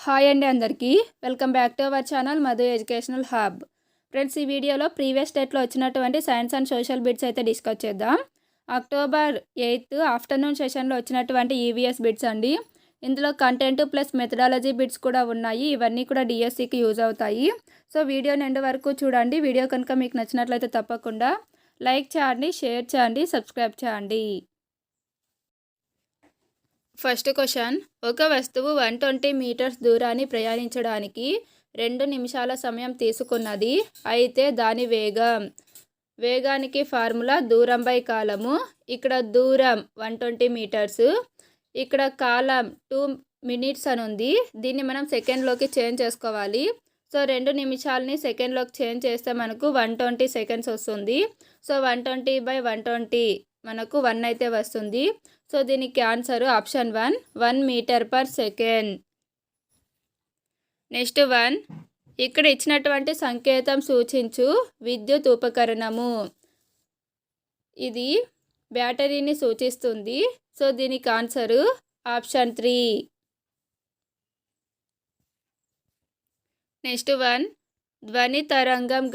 Hi అండి అందరికీ welcome back to our channel Madhu educational hub. Friends, ఈ వీడియోలో ప్రీవియస్ డేట్లో వచ్చినటువంటి సైన్స్ అండ్ సోషల్ బిట్స్ అయితే డిస్కస్ చేద్దాం. అక్టోబర్ 8 ఆఫ్టర్నూన్ సెషన్లో వచ్చినటువంటి ఈవీఎస్ బిట్స్ అండి. ఇందులో కంటెంట్ ప్లస్ మెథడాలజీ బిట్స్ కూడా ఉన్నాయి. ఇవన్నీ కూడా డిఎస్సికి యూజ్ అవుతాయి. సో వీడియోని ఎండ్ వరకు చూడండి. వీడియో కనుక మీకు నచ్చినట్లయితే తప్పకుండా లైక్ చేయండి, షేర్ చేయండి, సబ్స్క్రైబ్ చేయండి. ఫస్ట్ క్వశ్చన్, ఒక వస్తువు 120 మీటర్స్ దూరాన్ని ప్రయాణించడానికి 2 నిమిషాల సమయం తీసుకున్నది. అయితే దాని వేగానికి ఫార్ములా దూరం బై కాలము. ఇక్కడ దూరం 120 మీటర్స్, ఇక్కడ కాలం 2 మినిట్స్ అని ఉంది. దీన్ని మనం సెకండ్లోకి చేంజ్ చేసుకోవాలి. సో 2 నిమిషాలని సెకండ్లోకి చేంజ్ చేస్తే మనకు 120 సెకండ్స్ వస్తుంది. సో 120/120 మనకు 1 అయితే వస్తుంది. సో దీనికి answer option 1 metre per second. Next 1, ఇక్కడ ఇచ్చినటువంటి సంకేతం సూచించు విద్యుత్ ఉపకరణము. ఇది బ్యాటరీని సూచిస్తుంది. సో దీనికి ఆన్సర్ ఆప్షన్ 3. నెక్స్ట్ 1, ధ్వని తరంగం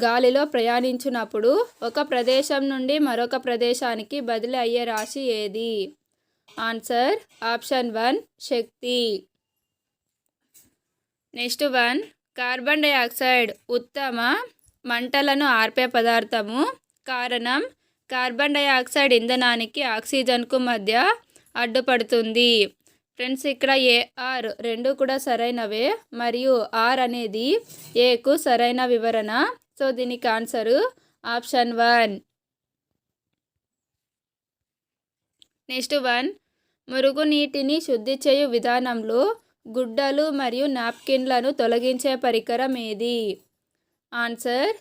గాలిలో ప్రయాణించినప్పుడు ఒక ప్రదేశం నుండి మరొక ప్రదేశానికి బదిలీ అయ్యే రాశి ఏది? ఆన్సర్ ఆప్షన్ 1 శక్తి. నెక్స్ట్ 1, కార్బన్ డైఆక్సైడ్ ఉత్తమ మంటలను ఆర్పే పదార్థము. కారణం, కార్బన్ డైఆక్సైడ్ ఇంధనానికి ఆక్సిజన్కు మధ్య అడ్డుపడుతుంది. ఫ్రెండ్స్, ఇక్కడ ఏఆర్ రెండు కూడా సరైనవే మరియు ఆర్ అనేది ఏకు సరైన వివరణ. సో దీనికి ఆన్సరు ఆప్షన్ 1. నెక్స్ట్ 1, మురుగునీటిని శుద్ధి చేయు విధానంలో గుడ్డలు మరియు నాప్కిన్లను తొలగించే పరికరం ఏది? Answer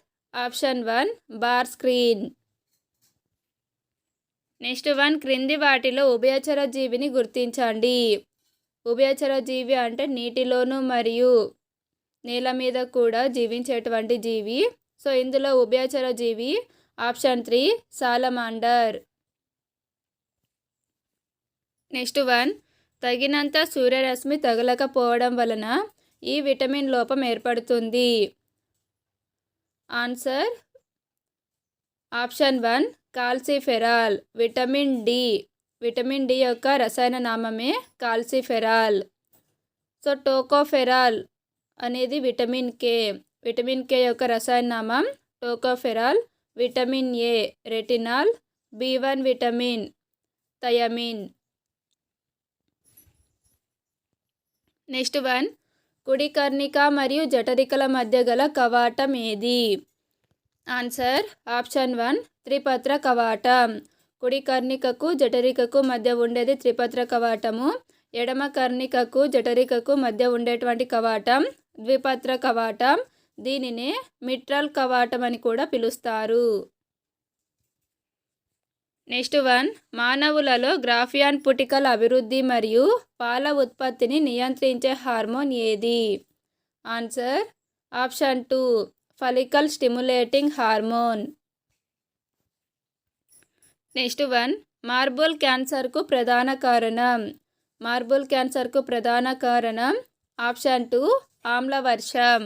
option 1 bar screen. Next 1, క్రింది వాటిలో ఉభయచర జీవిని గుర్తించండి. ఉభయచర జీవి అంటే నీటిలోను మరియు నేల మీద కూడా జీవించేటువంటి జీవి. సో ఇందులో ఉభయచర జీవి ఆప్షన్ 3 సాలమాండర్. నెక్స్ట్ 1, తగినంత సూర్యరశ్మి తగలకపోవడం వలన ఈ విటమిన్ లోపం ఏర్పడుతుంది. Answer option 1 calciferol. Vitamin D యొక్క రసాయన నామమే కాల్సిఫెరాల్. సో టోకోఫెరాల్ అనేది విటమిన్ కే యొక్క రసాయన నామం tocopherol. Vitamin A retinol. B1 vitamin thiamine. Next 1, కుడి కర్ణిక మరియు జఠరికల మధ్య గల కవాటం ఏది? ఆన్సర్ ఆప్షన్ 1 త్రిపత్ర కవాటం. కుడి కర్ణికకు జఠరికకు మధ్య ఉండేది త్రిపత్ర కవాటము. ఎడమ కర్ణికకు జఠరికకు మధ్య ఉండేటువంటి కవాటం ద్విపత్ర కవాటం. దీనినే మిట్రల్ కవాటం అని కూడా పిలుస్తారు. నెక్స్ట్ 1, మానవులలో గ్రాఫియాన్ పుటికల అభివృద్ధి మరియు పాల ఉత్పత్తిని నియంత్రించే హార్మోన్ ఏది? Answer option 2 follicle stimulating hormone. Next 1, మార్బుల్ క్యాన్సర్కు ప్రధాన కారణం ఆప్షన్ 2 ఆమ్లవర్షం.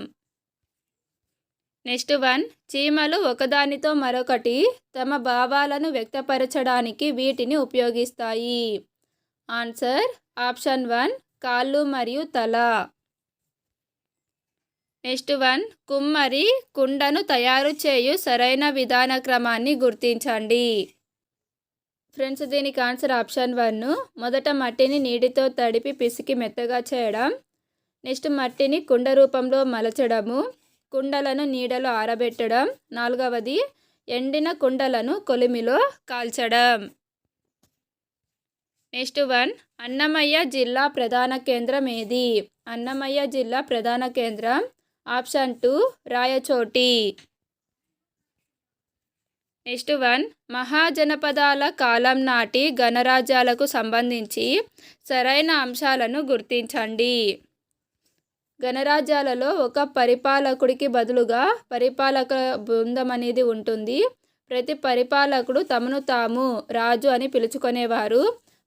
నెక్స్ట్ 1, చీమలు ఒకదానితో మరొకటి తమ భావాలను వ్యక్తపరచడానికి వీటిని ఉపయోగిస్తాయి. ఆన్సర్ ఆప్షన్ 1 కాళ్ళు మరియు తల. నెక్స్ట్ 1, కుమ్మరి కుండను తయారు చేయు సరైన విధాన క్రమాన్ని గుర్తించండి. ఫ్రెండ్స్, దీనికి ఆన్సర్ ఆప్షన్ 1 మొదట మట్టిని నీటితో తడిపి పిసికి మెత్తగా చేయడం. నెక్స్ట్ మట్టిని కుండ రూపంలో మలచడము. కుండలను నీడలో ఆరబెట్టడం. 4వది ఎండిన కుండలను కొలిమిలో కాల్చడం. నెక్స్ట్ 1, అన్నమయ్య జిల్లా ప్రధాన కేంద్రం ఏది? అన్నమయ్య జిల్లా ప్రధాన కేంద్రం ఆప్షన్ 2 రాయచోటి. నెక్స్ట్ 1, మహాజనపదాల కాలం నాటి గణరాజ్యాలకు సంబంధించి సరైన అంశాలను గుర్తించండి. గణరాజ్యాలలో ఒక పరిపాలకుడికి బదులుగా పరిపాలక బృందం అనేది ఉంటుంది. ప్రతి పరిపాలకుడు తమను తాము రాజు అని పిలుచుకునేవారు.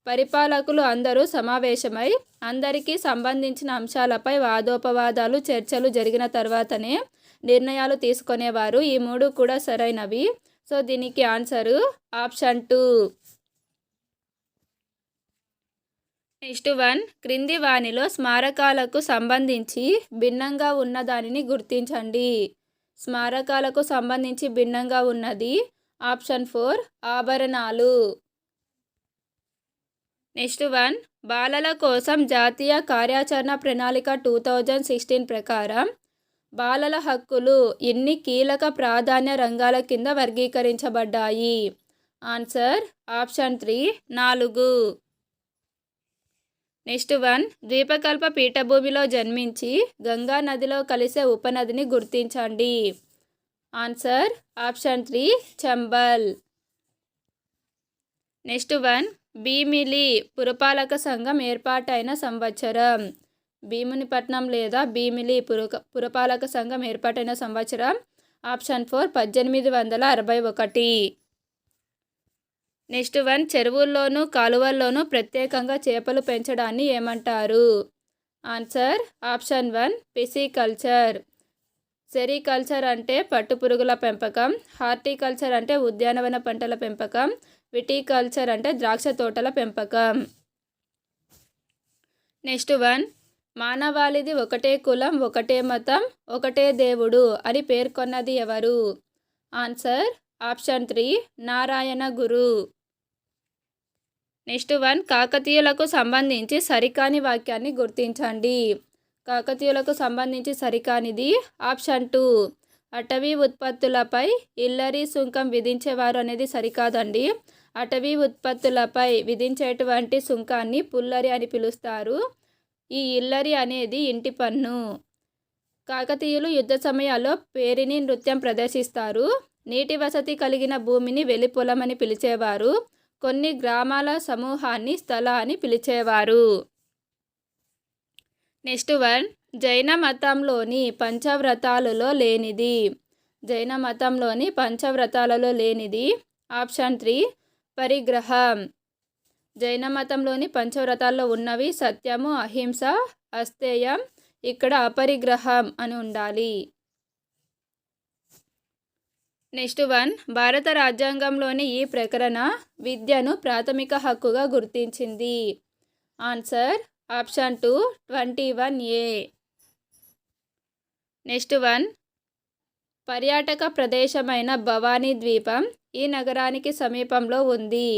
పరిపాలకులు అందరూ సమావేశమై అందరికీ సంబంధించిన అంశాలపై వాదోపవాదాలు చర్చలు జరిగిన తర్వాతనే నిర్ణయాలు తీసుకునేవారు. ఈ 3 కూడా సరైనవి. సో దీనికి ఆన్సరు ఆప్షన్ 2. నెక్స్ట్ 1. క్రింది వానిలో స్మారకాలకు సంబంధించి భిన్నంగా ఉన్న దానిని గుర్తించండి. స్మారకాలకు సంబంధించి భిన్నంగా ఉన్నది ఆప్షన్ 4 ఆభరణాలు. నెక్స్ట్ 1. బాలల కోసం జాతీయ కార్యాచరణ ప్రణాళిక 2016 ప్రకారం బాలల హక్కులు ఎన్ని కీలక ప్రాధాన్య రంగాల కింద వర్గీకరించబడ్డాయి? Answer option 3 4. నెక్స్ట్ 1. ద్వీపకల్ప పీఠభూమిలో జన్మించి గంగా నదిలో కలిసే ఉపనదిని గుర్తించండి. Answer option 3 Chambal. Next 1. Bheemili పురపాలక సంఘం ఏర్పాటైన సంవత్సరం. భీమునిపట్నం లేదా భీమిలి పురపాలక సంఘం ఏర్పాటైన సంవత్సరం ఆప్షన్ 4 1861. నెక్స్ట్ 1. చెరువుల్లోనూ కాలువల్లోనూ ప్రత్యేకంగా చేపలు పెంచడాన్ని ఏమంటారు? Answer option 1 pisciculture. సెరికల్చర్ అంటే పట్టుపురుగుల పెంపకం, హార్టికల్చర్ అంటే ఉద్యానవన పంటల పెంపకం, విటికల్చర్ అంటే ద్రాక్ష తోటల పెంపకం. నెక్స్ట్ 1. మానవాళిది ఒకటే కులం, ఒకటే మతం, ఒకటే దేవుడు అని పేర్కొన్నది ఎవరు? ఆన్సర్ ఆప్షన్ 3 నారాయణ గురు. నెక్స్ట్ 1. కాకతీయులకు సంబంధించి సరికాని వాక్యాన్ని గుర్తించండి. కాకతీయులకు సంబంధించి సరికానిది ఆప్షన్ 2 అటవీ ఉత్పత్తులపై ఇల్లరీ సుంకం విధించేవారు అనేది సరికాదండి. అటవీ ఉత్పత్తులపై విధించేటువంటి సుంకాన్ని పుల్లరి అని పిలుస్తారు. ఈ ఇల్లరి అనేది ఇంటి పన్ను. కాకతీయులు యుద్ధ సమయాల్లో పేరిని నృత్యం ప్రదర్శిస్తారు. నీటి వసతి కలిగిన భూమిని వెలిపొలం అని పిలిచేవారు. కొన్ని గ్రామాల సమూహాన్ని స్థల అని పిలిచేవారు. నెక్స్ట్ 1. జైన మతంలోని పంచవ్రతాలలో లేనిది. జైన మతంలోని పంచవ్రతాలలో లేనిది ఆప్షన్ 3 పరిగ్రహం. జైన మతంలోని పంచవ్రతాల్లో ఉన్నవి సత్యము, అహింస, అస్తేయం. ఇక్కడ అపరిగ్రహం అని ఉండాలి. నెక్స్ట్ 1. భారత రాజ్యాంగంలోని ఈ ప్రకరణ విద్యను ప్రాథమిక హక్కుగా గుర్తించింది. Answer option 2 21A. నెక్స్ట్ 1. పర్యాటక ప్రదేశమైన భవానీ ద్వీపం ఈ నగరానికి సమీపంలో ఉంది.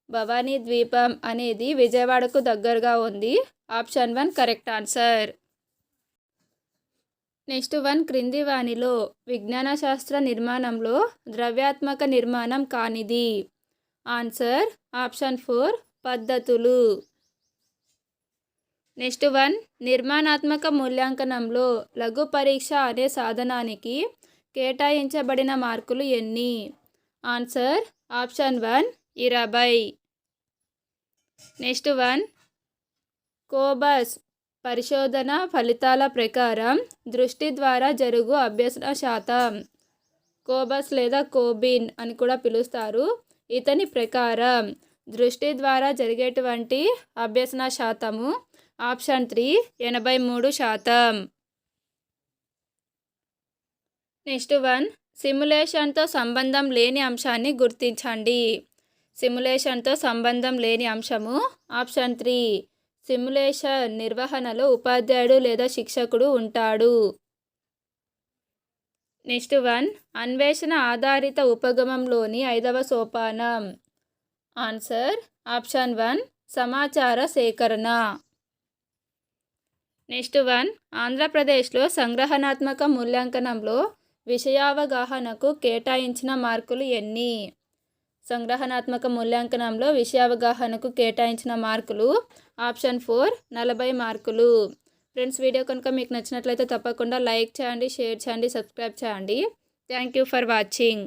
భవానీ ద్వీపం అనేది విజయవాడకు దగ్గరగా ఉంది. Option 1 correct answer. నెక్స్ట్ 1. క్రింది వానిలో విజ్ఞాన శాస్త్ర నిర్మాణంలో ద్రవ్యాత్మక నిర్మాణం కానిది. ఆన్సర్ ఆప్షన్ 4 పద్ధతులు. నెక్స్ట్ 1. నిర్మాణాత్మక మూల్యాంకనంలో లఘు పరీక్ష అనే సాధనానికి కేటాయించబడిన మార్కులు ఎన్ని? Answer option 1 20. నెక్స్ట్ 1. కోబస్ పరిశోధన ఫలితాల ప్రకారం దృష్టి ద్వారా జరుగు అభ్యసన శాతం. కోబస్ లేదా కోబిన్ అని కూడా పిలుస్తారు. ఇతని ప్రకారం దృష్టి ద్వారా జరిగేటువంటి అభ్యసన శాతము ఆప్షన్ 3 83%. నెక్స్ట్ 1. సిమ్యులేషన్తో సంబంధం లేని అంశాన్ని గుర్తించండి. సిమ్యులేషన్తో సంబంధం లేని అంశము ఆప్షన్ 3 సిమ్యులేషన్ నిర్వహణలో ఉపాధ్యాయుడు లేదా శిక్షకుడు ఉంటాడు. నెక్స్ట్ 1. అన్వేషణ ఆధారిత ఉపగమంలోని 5వ సోపానం. ఆన్సర్ ఆప్షన్ 1 సమాచార సేకరణ. నెక్స్ట్ 1. ఆంధ్రప్రదేశ్లో సంగ్రహణాత్మక మూల్యాంకనంలో విషయావగాహనకు కేటాయించిన మార్కులు ఎన్ని? సంగ్రహణాత్మక మూల్యాంకనంలో విషయావగాహనకు కేటాయించిన మార్కులు ఆప్షన్ 4 40 మార్కులు. ఫ్రెండ్స్, వీడియో కనుక మీకు నచ్చినట్లయితే తప్పకుండా లైక్ చేయండి, షేర్ చేయండి, సబ్స్క్రైబ్ చేయండి. Thank you for watching.